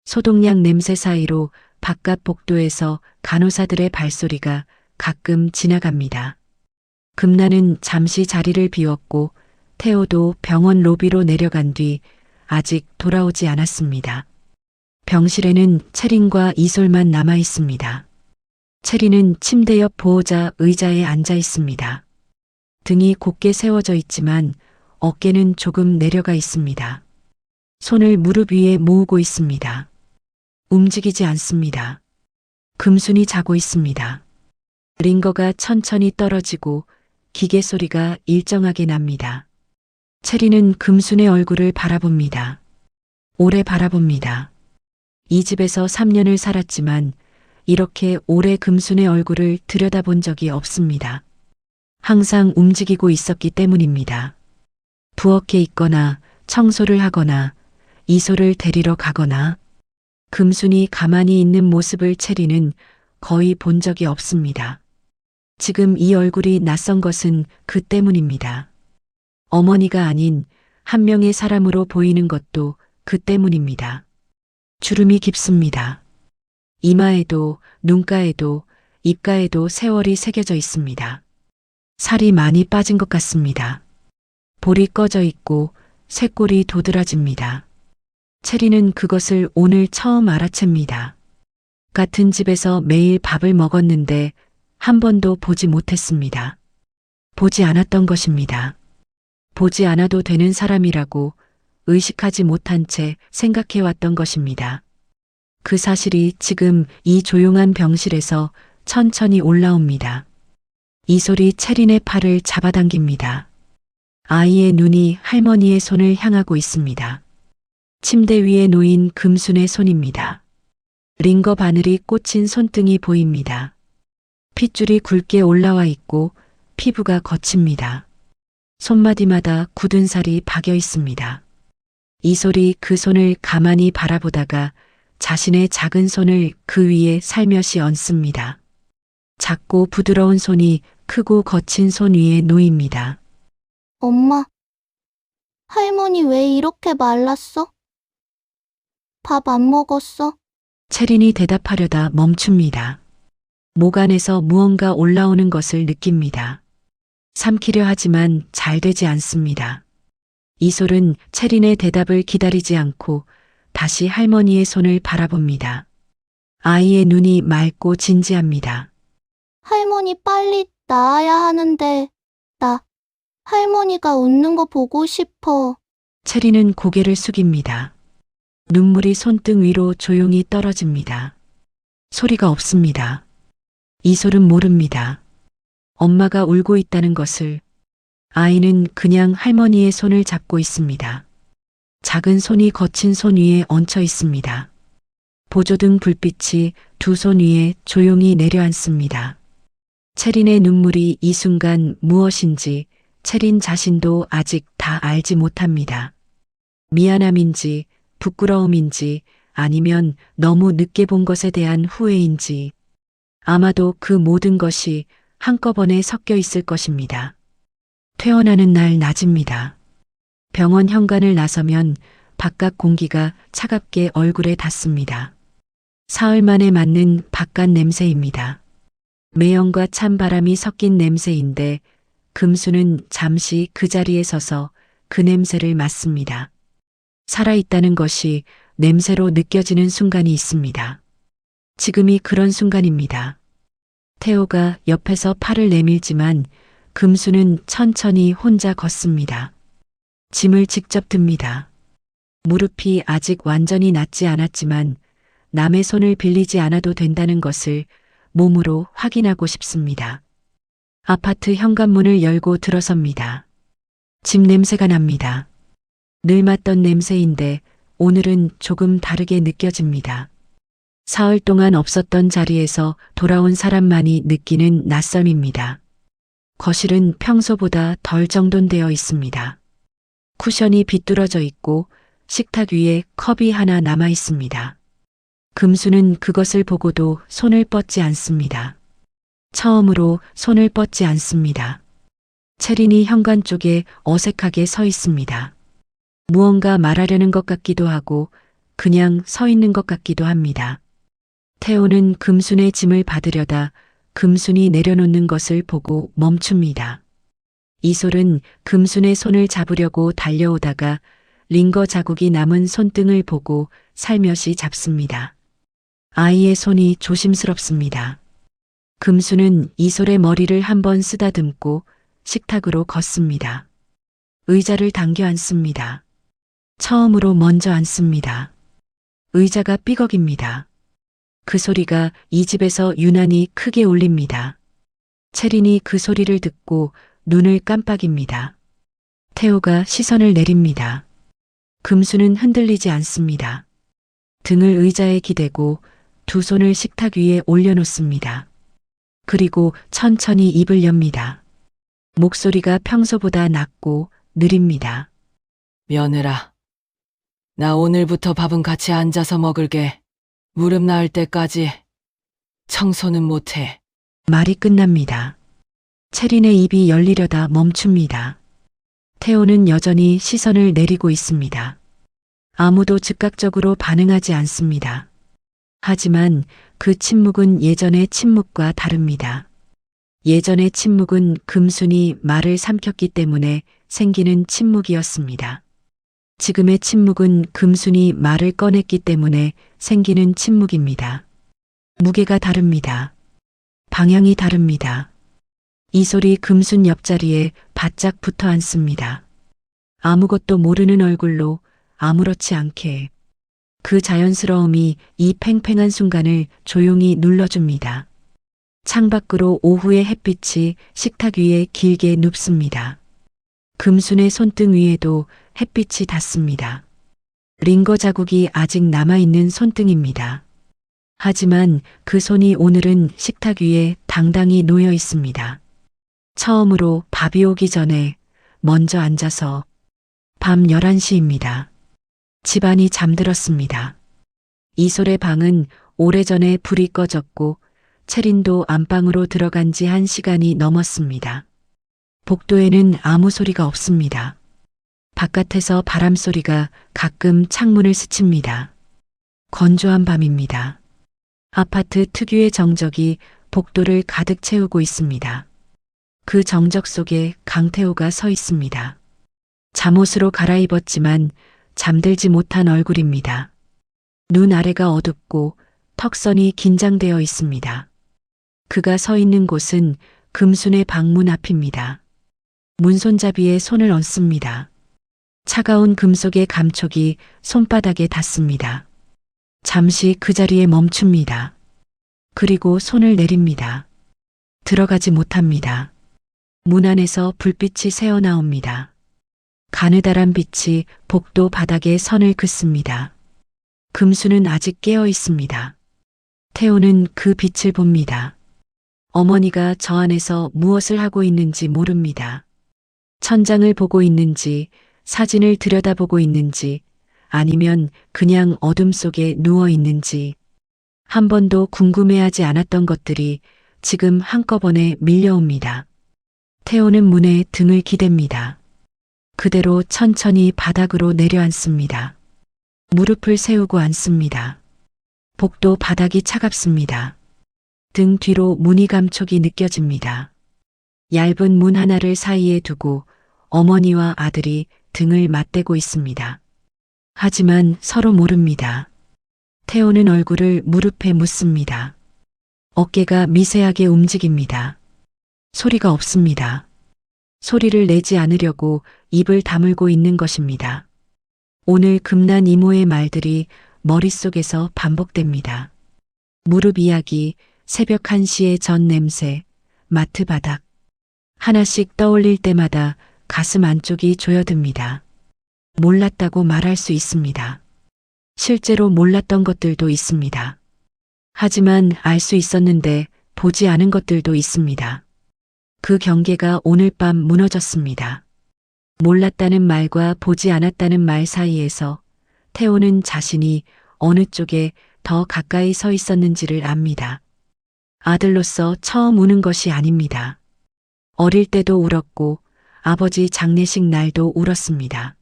소독약 냄새 사이로 바깥 복도에서 간호사들의 발소리가 가끔 지나갑니다. 금란은 잠시 자리를 비웠고 태호도 병원 로비로 내려간 뒤 아직 돌아오지 않았습니다. 병실에는 채린과 이솔만 남아 있습니다. 채린은 침대 옆 보호자 의자에 앉아 있습니다. 등이 곧게 세워져 있지만 어깨는 조금 내려가 있습니다. 손을 무릎 위에 모으고 있습니다. 움직이지 않습니다. 금순이 자고 있습니다. 링거가 천천히 떨어지고 기계 소리가 일정하게 납니다. 채리는 금순의 얼굴을 바라봅니다. 오래 바라봅니다. 이 집에서 3년을 살았지만 이렇게 오래 금순의 얼굴을 들여다본 적이 없습니다. 항상 움직이고 있었기 때문입니다. 부엌에 있거나 청소를 하거나 이소를 데리러 가거나 금순이 가만히 있는 모습을 체리는 거의 본 적이 없습니다. 지금 이 얼굴이 낯선 것은 그 때문입니다. 어머니가 아닌 한 명의 사람으로 보이는 것도 그 때문입니다. 주름이 깊습니다. 이마에도 눈가에도 입가에도 세월이 새겨져 있습니다. 살이 많이 빠진 것 같습니다. 볼이 꺼져 있고 쇄골이 도드라집니다. 체리는 그것을 오늘 처음 알아챕니다. 같은 집에서 매일 밥을 먹었는데 한 번도 보지 못했습니다. 보지 않았던 것입니다. 보지 않아도 되는 사람이라고 의식하지 못한 채 생각해왔던 것입니다. 그 사실이 지금 이 조용한 병실에서 천천히 올라옵니다. 이솔이 체린의 팔을 잡아당깁니다. 아이의 눈이 할머니의 손을 향하고 있습니다. 침대 위에 놓인 금순의 손입니다. 링거 바늘이 꽂힌 손등이 보입니다. 핏줄이 굵게 올라와 있고 피부가 거칩니다. 손마디마다 굳은 살이 박여 있습니다. 이솔이 그 손을 가만히 바라보다가 자신의 작은 손을 그 위에 살며시 얹습니다. 작고 부드러운 손이 크고 거친 손 위에 놓입니다.
엄마, 할머니 왜 이렇게 말랐어? 밥 안 먹었어?
체린이 대답하려다 멈춥니다. 목 안에서 무언가 올라오는 것을 느낍니다. 삼키려 하지만 잘 되지 않습니다. 이솔은 체린의 대답을 기다리지 않고 다시 할머니의 손을 바라봅니다. 아이의 눈이 맑고 진지합니다.
할머니 빨리 나아야 하는데, 나 할머니가 웃는 거 보고 싶어.
체리는 고개를 숙입니다. 눈물이 손등 위로 조용히 떨어집니다. 소리가 없습니다. 이솔은 모릅니다. 엄마가 울고 있다는 것을. 아이는 그냥 할머니의 손을 잡고 있습니다. 작은 손이 거친 손 위에 얹혀 있습니다. 보조등 불빛이 두 손 위에 조용히 내려앉습니다. 체린의 눈물이 이 순간 무엇인지 체린 자신도 아직 다 알지 못합니다. 미안함인지 부끄러움인지 아니면 너무 늦게 본 것에 대한 후회인지 아마도 그 모든 것이 한꺼번에 섞여 있을 것입니다. 퇴원하는 날 낮입니다. 병원 현관을 나서면 바깥 공기가 차갑게 얼굴에 닿습니다. 사흘 만에 맡는 바깥 냄새입니다. 매연과 찬바람이 섞인 냄새인데 금수는 잠시 그 자리에 서서 그 냄새를 맡습니다. 살아있다는 것이 냄새로 느껴지는 순간이 있습니다. 지금이 그런 순간입니다. 태호가 옆에서 팔을 내밀지만 금수는 천천히 혼자 걷습니다. 짐을 직접 듭니다. 무릎이 아직 완전히 낫지 않았지만 남의 손을 빌리지 않아도 된다는 것을 몸으로 확인하고 싶습니다. 아파트 현관문을 열고 들어섭니다. 집 냄새가 납니다. 늘 맡던 냄새인데 오늘은 조금 다르게 느껴집니다. 사흘 동안 없었던 자리에서 돌아온 사람만이 느끼는 낯섦입니다. 거실은 평소보다 덜 정돈되어 있습니다. 쿠션이 비뚤어져 있고 식탁 위에 컵이 하나 남아 있습니다. 금수는 그것을 보고도 손을 뻗지 않습니다. 처음으로 손을 뻗지 않습니다. 체린이 현관 쪽에 어색하게 서 있습니다. 무언가 말하려는 것 같기도 하고 그냥 서 있는 것 같기도 합니다. 태호는 금순의 짐을 받으려다 금순이 내려놓는 것을 보고 멈춥니다. 이솔은 금순의 손을 잡으려고 달려오다가 링거 자국이 남은 손등을 보고 살며시 잡습니다. 아이의 손이 조심스럽습니다. 금수는 이솔의 머리를 한번 쓰다듬고 식탁으로 걷습니다. 의자를 당겨 앉습니다. 처음으로 먼저 앉습니다. 의자가 삐걱입니다. 그 소리가 이 집에서 유난히 크게 울립니다. 체린이 그 소리를 듣고 눈을 깜빡입니다. 태호가 시선을 내립니다. 금수는 흔들리지 않습니다. 등을 의자에 기대고 두 손을 식탁 위에 올려놓습니다. 그리고 천천히 입을 엽니다. 목소리가 평소보다 낮고 느립니다.
며느라, 나 오늘부터 밥은 같이 앉아서 먹을게. 무릎 나을 때까지 청소는 못해.
말이 끝납니다. 채린의 입이 열리려다 멈춥니다. 태호는 여전히 시선을 내리고 있습니다. 아무도 즉각적으로 반응하지 않습니다. 하지만 그 침묵은 예전의 침묵과 다릅니다. 예전의 침묵은 금순이 말을 삼켰기 때문에 생기는 침묵이었습니다. 지금의 침묵은 금순이 말을 꺼냈기 때문에 생기는 침묵입니다. 무게가 다릅니다. 방향이 다릅니다. 이솔이 금순 옆자리에 바짝 붙어 앉습니다. 아무것도 모르는 얼굴로 아무렇지 않게 그 자연스러움이 이 팽팽한 순간을 조용히 눌러줍니다. 창밖으로 오후의 햇빛이 식탁 위에 길게 눕습니다. 금순의 손등 위에도 햇빛이 닿습니다. 링거 자국이 아직 남아있는 손등입니다. 하지만 그 손이 오늘은 식탁 위에 당당히 놓여 있습니다. 처음으로 밥이 오기 전에 먼저 앉아서 밤 11시입니다. 집안이 잠들었습니다. 이솔의 방은 오래전에 불이 꺼졌고 채린도 안방으로 들어간 지 1시간이 넘었습니다. 복도에는 아무 소리가 없습니다. 바깥에서 바람 소리가 가끔 창문을 스칩니다. 건조한 밤입니다. 아파트 특유의 정적이 복도를 가득 채우고 있습니다. 그 정적 속에 강태호가 서 있습니다. 잠옷으로 갈아입었지만 잠들지 못한 얼굴입니다. 눈 아래가 어둡고 턱선이 긴장되어 있습니다. 그가 서 있는 곳은 금순의 방문 앞입니다. 문손잡이에 손을 얹습니다. 차가운 금속의 감촉이 손바닥에 닿습니다. 잠시 그 자리에 멈춥니다. 그리고 손을 내립니다. 들어가지 못합니다. 문 안에서 불빛이 새어나옵니다. 가느다란 빛이 복도 바닥에 선을 긋습니다. 금수는 아직 깨어 있습니다. 태호는 그 빛을 봅니다. 어머니가 저 안에서 무엇을 하고 있는지 모릅니다. 천장을 보고 있는지, 사진을 들여다보고 있는지, 아니면 그냥 어둠 속에 누워 있는지, 한 번도 궁금해하지 않았던 것들이 지금 한꺼번에 밀려옵니다. 태호는 문에 등을 기댑니다. 그대로 천천히 바닥으로 내려앉습니다. 무릎을 세우고 앉습니다. 복도 바닥이 차갑습니다. 등 뒤로 무늬 감촉이 느껴집니다. 얇은 문 하나를 사이에 두고 어머니와 아들이 등을 맞대고 있습니다. 하지만 서로 모릅니다. 태호는 얼굴을 무릎에 묻습니다. 어깨가 미세하게 움직입니다. 소리가 없습니다. 소리를 내지 않으려고 입을 다물고 있는 것입니다. 오늘 금난 이모의 말들이 머릿속에서 반복됩니다. 무릎 이야기, 새벽 1시의 전 냄새, 마트 바닥. 하나씩 떠올릴 때마다 가슴 안쪽이 조여듭니다. 몰랐다고 말할 수 있습니다. 실제로 몰랐던 것들도 있습니다. 하지만 알 수 있었는데 보지 않은 것들도 있습니다. 그 경계가 오늘 밤 무너졌습니다. 몰랐다는 말과 보지 않았다는 말 사이에서 태호는 자신이 어느 쪽에 더 가까이 서 있었는지를 압니다. 아들로서 처음 우는 것이 아닙니다. 어릴 때도 울었고 아버지 장례식 날도 울었습니다.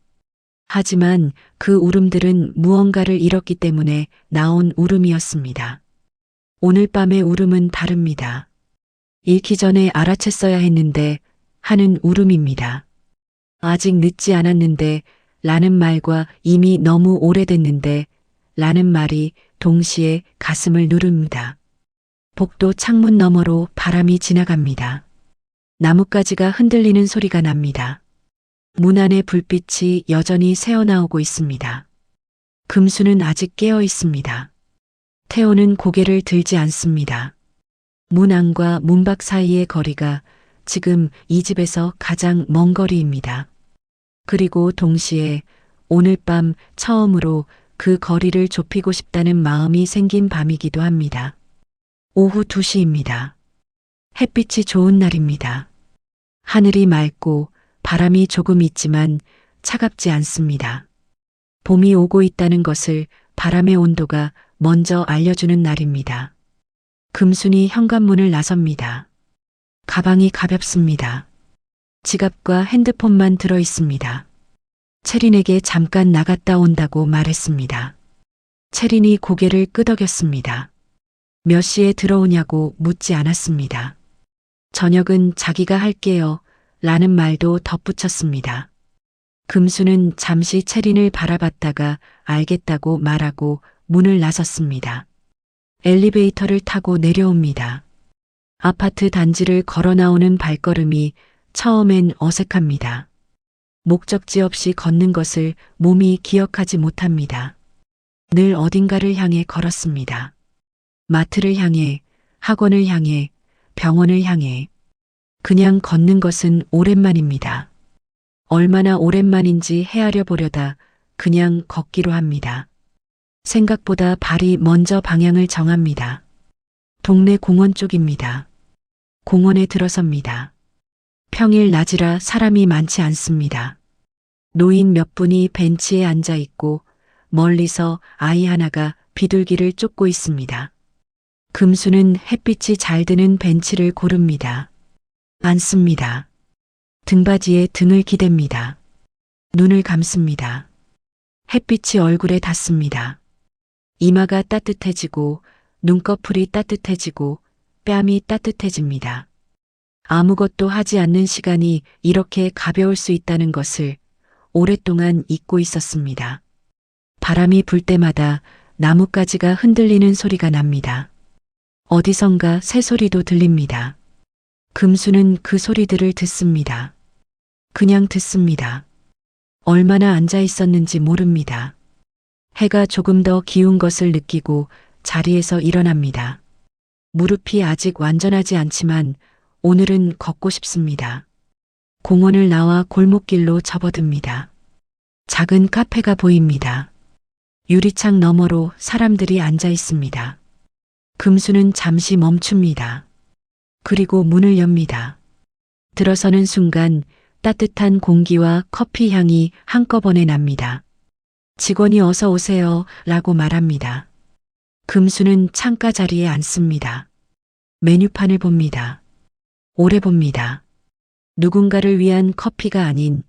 하지만 그 울음들은 무언가를 잃었기 때문에 나온 울음이었습니다. 오늘 밤의 울음은 다릅니다. 잃기 전에 알아챘어야 했는데 하는 울음입니다. 아직 늦지 않았는데 라는 말과 이미 너무 오래됐는데 라는 말이 동시에 가슴을 누릅니다. 복도 창문 너머로 바람이 지나갑니다. 나뭇가지가 흔들리는 소리가 납니다. 문 안의 불빛이 여전히 새어나오고 있습니다. 금수는 아직 깨어 있습니다. 태호는 고개를 들지 않습니다. 문 안과 문 밖 사이의 거리가 지금 이 집에서 가장 먼 거리입니다. 그리고 동시에 오늘 밤 처음으로 그 거리를 좁히고 싶다는 마음이 생긴 밤이기도 합니다. 오후 2시입니다. 햇빛이 좋은 날입니다. 하늘이 맑고 바람이 조금 있지만 차갑지 않습니다. 봄이 오고 있다는 것을 바람의 온도가 먼저 알려주는 날입니다. 금순이 현관문을 나섭니다. 가방이 가볍습니다. 지갑과 핸드폰만 들어 있습니다. 채린에게 잠깐 나갔다 온다고 말했습니다. 채린이 고개를 끄덕였습니다. 몇 시에 들어오냐고 묻지 않았습니다. 저녁은 자기가 할게요 라는 말도 덧붙였습니다. 금수는 잠시 채린을 바라봤다가 알겠다고 말하고 문을 나섰습니다. 엘리베이터를 타고 내려옵니다. 아파트 단지를 걸어 나오는 발걸음이 처음엔 어색합니다. 목적지 없이 걷는 것을 몸이 기억하지 못합니다. 늘 어딘가를 향해 걸었습니다. 마트를 향해, 학원을 향해, 병원을 향해. 그냥 걷는 것은 오랜만입니다. 얼마나 오랜만인지 헤아려 보려다 그냥 걷기로 합니다. 생각보다 발이 먼저 방향을 정합니다. 동네 공원 쪽입니다. 공원에 들어섭니다. 평일 낮이라 사람이 많지 않습니다. 노인 몇 분이 벤치에 앉아 있고 멀리서 아이 하나가 비둘기를 쫓고 있습니다. 금수는 햇빛이 잘 드는 벤치를 고릅니다. 앉습니다. 등받이에 등을 기댑니다. 눈을 감습니다. 햇빛이 얼굴에 닿습니다. 이마가 따뜻해지고 눈꺼풀이 따뜻해지고 뺨이 따뜻해집니다. 아무것도 하지 않는 시간이 이렇게 가벼울 수 있다는 것을 오랫동안 잊고 있었습니다. 바람이 불 때마다 나뭇가지가 흔들리는 소리가 납니다. 어디선가 새소리도 들립니다. 금수는 그 소리들을 듣습니다. 그냥 듣습니다. 얼마나 앉아 있었는지 모릅니다. 해가 조금 더 기운 것을 느끼고 자리에서 일어납니다. 무릎이 아직 완전하지 않지만 오늘은 걷고 싶습니다. 공원을 나와 골목길로 접어듭니다. 작은 카페가 보입니다. 유리창 너머로 사람들이 앉아 있습니다. 금수는 잠시 멈춥니다. 그리고 문을 엽니다. 들어서는 순간 따뜻한 공기와 커피 향이 한꺼번에 납니다. 직원이 어서 오세요 라고 말합니다. 금수는 창가 자리에 앉습니다. 메뉴판을 봅니다. 오래 봅니다. 누군가를 위한 커피가 아닌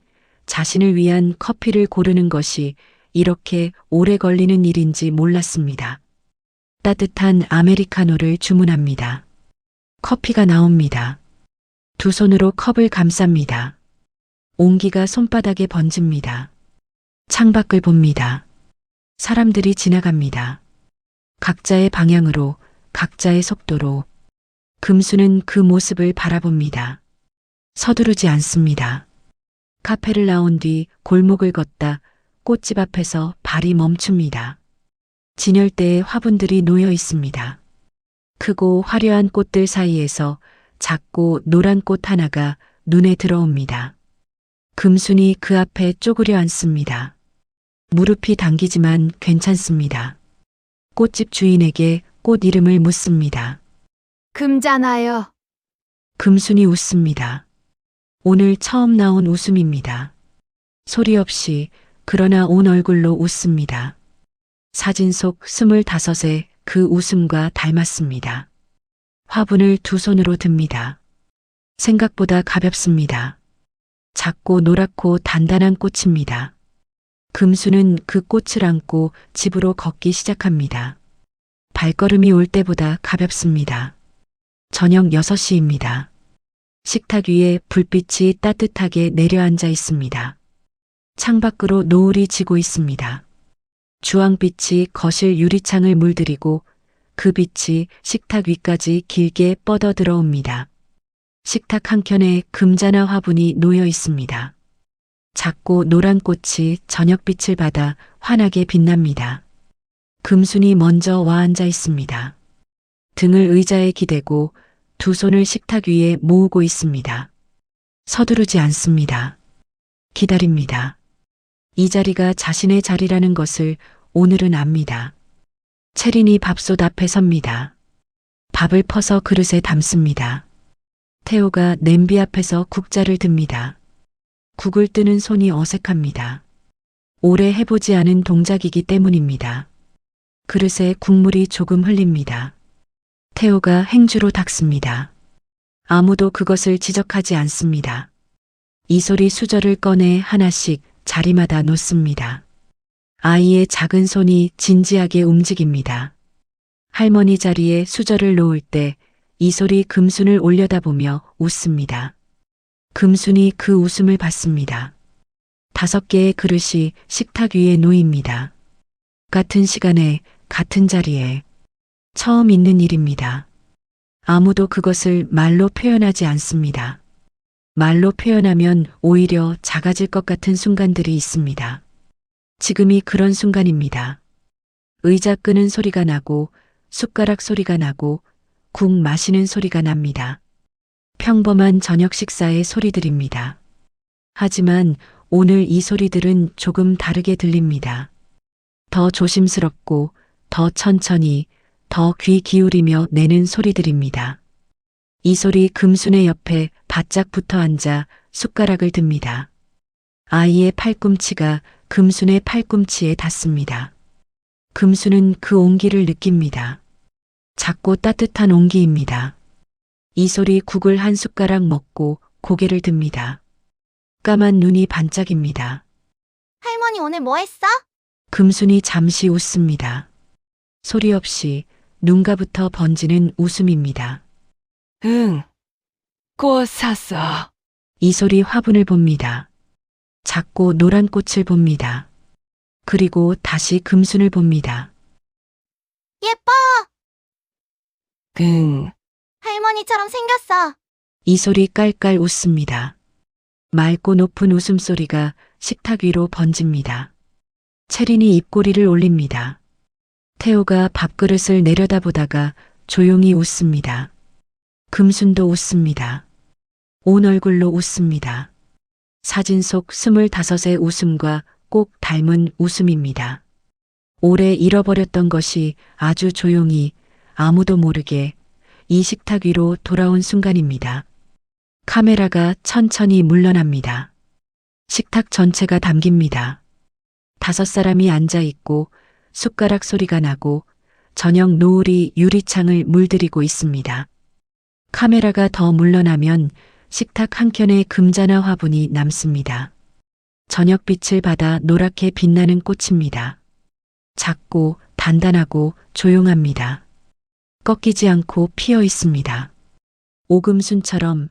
자신을 위한 커피를 고르는 것이 이렇게 오래 걸리는 일인지 몰랐습니다. 따뜻한 아메리카노를 주문합니다. 커피가 나옵니다. 두 손으로 컵을 감쌉니다. 온기가 손바닥에 번집니다. 창밖을 봅니다. 사람들이 지나갑니다. 각자의 방향으로, 각자의 속도로. 금수는 그 모습을 바라봅니다. 서두르지 않습니다. 카페를 나온 뒤 골목을 걷다 꽃집 앞에서 발이 멈춥니다. 진열대에 화분들이 놓여 있습니다. 크고 화려한 꽃들 사이에서 작고 노란 꽃 하나가 눈에 들어옵니다. 금순이 그 앞에 쪼그려 앉습니다. 무릎이 당기지만 괜찮습니다. 꽃집 주인에게 꽃 이름을 묻습니다.
금잖아요.
금순이 웃습니다. 오늘 처음 나온 웃음입니다. 소리 없이 그러나 온 얼굴로 웃습니다. 사진 속 25의 그 웃음과 닮았습니다. 화분을 두 손으로 듭니다. 생각보다 가볍습니다. 작고 노랗고 단단한 꽃입니다. 금수는 그 꽃을 안고 집으로 걷기 시작합니다. 발걸음이 올 때보다 가볍습니다. 저녁 6시입니다. 식탁 위에 불빛이 따뜻하게 내려앉아 있습니다. 창밖으로 노을이 지고 있습니다. 주황빛이 거실 유리창을 물들이고 그 빛이 식탁 위까지 길게 뻗어 들어옵니다. 식탁 한켠에 금자나 화분이 놓여 있습니다. 작고 노란 꽃이 저녁빛을 받아 환하게 빛납니다. 금순이 먼저 와 앉아 있습니다. 등을 의자에 기대고 두 손을 식탁 위에 모으고 있습니다. 서두르지 않습니다. 기다립니다. 이 자리가 자신의 자리라는 것을 오늘은 압니다. 채린이 밥솥 앞에 섭니다. 밥을 퍼서 그릇에 담습니다. 태호가 냄비 앞에서 국자를 듭니다. 국을 뜨는 손이 어색합니다. 오래 해보지 않은 동작이기 때문입니다. 그릇에 국물이 조금 흘립니다. 태호가 행주로 닦습니다. 아무도 그것을 지적하지 않습니다. 이솔이 수저를 꺼내 하나씩 자리마다 놓습니다. 아이의 작은 손이 진지하게 움직입니다. 할머니 자리에 수저를 놓을 때 이솔이 금순을 올려다보며 웃습니다. 금순이 그 웃음을 받습니다. 5개의 그릇이 식탁 위에 놓입니다. 같은 시간에 같은 자리에 처음 있는 일입니다. 아무도 그것을 말로 표현하지 않습니다. 말로 표현하면 오히려 작아질 것 같은 순간들이 있습니다. 지금이 그런 순간입니다. 의자 끄는 소리가 나고 숟가락 소리가 나고 국 마시는 소리가 납니다. 평범한 저녁 식사의 소리들입니다. 하지만 오늘 이 소리들은 조금 다르게 들립니다. 더 조심스럽고 더 천천히 더 귀 기울이며 내는 소리들입니다. 이솔이 금순의 옆에 바짝 붙어 앉아 숟가락을 듭니다. 아이의 팔꿈치가 금순의 팔꿈치에 닿습니다. 금순은 그 온기를 느낍니다. 작고 따뜻한 온기입니다. 이솔이 국을 한 숟가락 먹고 고개를 듭니다. 까만 눈이 반짝입니다.
할머니 오늘 뭐 했어?
금순이 잠시 웃습니다. 소리 없이 눈가부터 번지는 웃음입니다.
응. 꽃 샀어.
이솔이 화분을 봅니다. 작고 노란 꽃을 봅니다. 그리고 다시 금순을 봅니다.
예뻐!
응.
할머니처럼 생겼어.
이솔이 깔깔 웃습니다. 맑고 높은 웃음소리가 식탁 위로 번집니다. 채린이 입꼬리를 올립니다. 태호가 밥그릇을 내려다보다가 조용히 웃습니다. 금순도 웃습니다. 온 얼굴로 웃습니다. 사진 속 25의 웃음과 꼭 닮은 웃음입니다. 오래 잃어버렸던 것이 아주 조용히 아무도 모르게 이 식탁 위로 돌아온 순간입니다. 카메라가 천천히 물러납니다. 식탁 전체가 담깁니다. 5사람이 앉아 있고 숟가락 소리가 나고 저녁 노을이 유리창을 물들이고 있습니다. 카메라가 더 물러나면 식탁 한켠에 금자나 화분이 남습니다. 저녁빛을 받아 노랗게 빛나는 꽃입니다. 작고 단단하고 조용합니다. 꺾이지 않고 피어 있습니다. 오금순처럼